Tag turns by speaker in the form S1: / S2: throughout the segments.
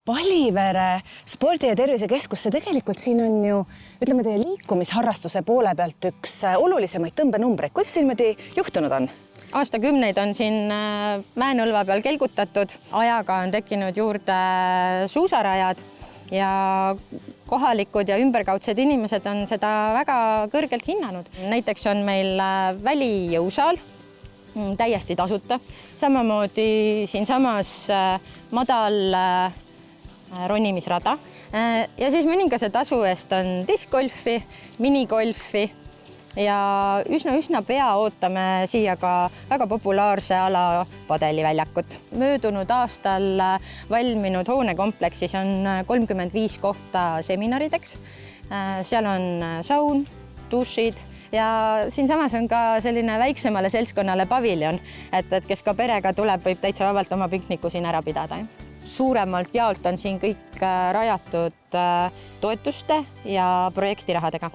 S1: Palivere spordi- ja tervisekeskus, see tegelikult siin on ju, ütleme teie liikumisharrastuse poole pealt üks olulisemaid tõmbenumbreid. Kuidas see niimoodi juhtunud on?
S2: Aastakümneid on siin Mäenõlva peal kelgutatud. Ajaga on tekkinud juurde suusarajad ja kohalikud ja ümberkaudsed inimesed on seda väga kõrgelt hinnanud. Näiteks on meil välijõusaal täiesti tasuta. Samamoodi siinsamas madal ronimisrada. Ja siis mõningase tasu eest on diskgolfi, minigolfi ja üsna pea ootame siia ka väga populaarse ala padeliväljakut. Möödunud aastal valminud hoonekompleksis on 35 kohta seminarideks. Seal on saun, dušid ja siinsamas on ka selline väiksemale seltskonnale paviljon, et kes ka perega tuleb, võib täitsa vabalt oma pikniku siin ära pidada. Suuremalt jaolt on siin kõik rajatud toetuste ja projektirahadega.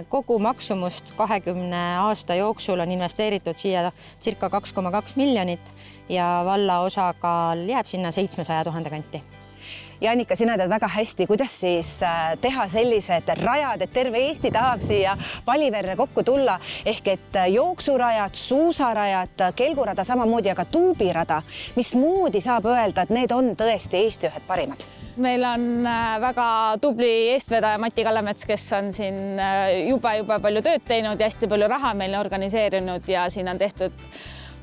S2: Kogu maksumust 20 aasta jooksul on investeeritud siia circa 2,2 miljonit ja valla osakaal jääb sinna 700 000 kanti.
S1: Jaanika, sina tead väga hästi, kuidas siis teha sellised rajad, et terve Eesti tahab siia Paliverre kokku tulla, ehk et jooksurajad, suusarajad, kelgurada samamoodi, aga tuubirada. Mismoodi saab öelda, et need on tõesti Eesti ühed parimad?
S3: Meil on väga tubli eestvedaja Mati Kallemets, kes on siin juba palju tööd teinud ja hästi palju raha meile organiseerinud ja siin on tehtud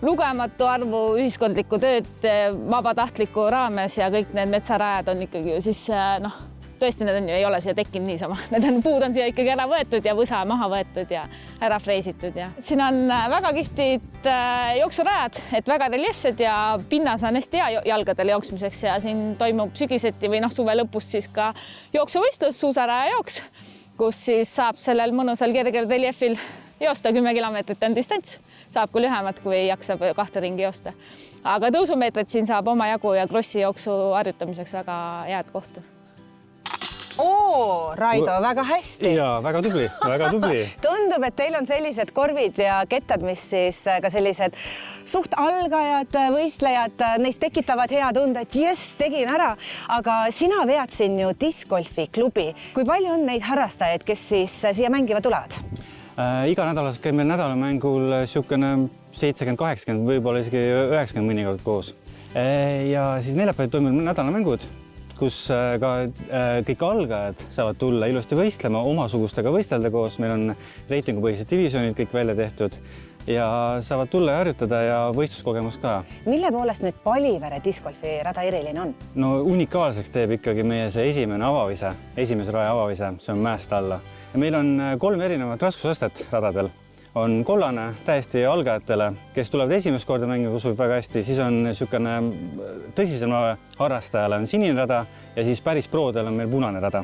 S3: lugematu arvu ühiskondlikku tööd vabatahtliku raames ja kõik need metsarajad on ikkagi siis, tõesti need ei ole siia tekkinud niisama. Puud on siia ikkagi ära võetud ja võsa maha võetud ja ära freesitud. Ja. Siin on väga kihvtid jooksurajad, et väga reliefsed ja pinnas on hästi hea jalgadel jooksmiseks ja siin toimub sügiseti või suve lõpus siis ka jooksuvõistlus, suusaraja jooks, kus siis saab sellel mõnusal kergel reliefil joosta 10 kilomeetrit on distants. Saab kui lühemat, kui ei jaksa 2 ringi joosta. Aga tõusumeetrit siin saab oma jagu ja krossi jooksu harjutamiseks väga head kohta.
S1: Raido, väga hästi.
S4: Ja, väga tubli, väga tubli.
S1: Tundub, et teil on sellised korvid ja kettad, mis siis ka sellised suht algajad, võistlejad, neist tekitavad hea tunde, et jess, tegin ära. Aga sina vead siin ju diskgolfi klubi. Kui palju on neid harrastajaid, kes siis siia mängiva tulevad?
S4: Iga nädalas käib meil nädalamängul siukene 70-80, võib-olla isegi 90 mõnikord koos. Ja siis neljapäeval toimub nädalamängud, kus ka kõik algajad saavad tulla ilusti võistlema, omasugustega võistelda koos. Meil on reitingupõhised divisionid kõik välja tehtud ja saavad tulla ja harjutada ja võistluskogemus ka.
S1: Mille poolest nüüd Palivere diskgolfi rada eriline on?
S4: No unikaalseks teeb ikkagi meie see esimese raja avavise, see on mäest alla. Ja meil on 3 erinevat raskusastet radadel. On kollane täiesti algajatele, kes tulevad esimest korda mängima, kus võib väga hästi, siis on niisugune tõsisema harrastajale on sinine rada ja siis päris proodel on meil punane rada.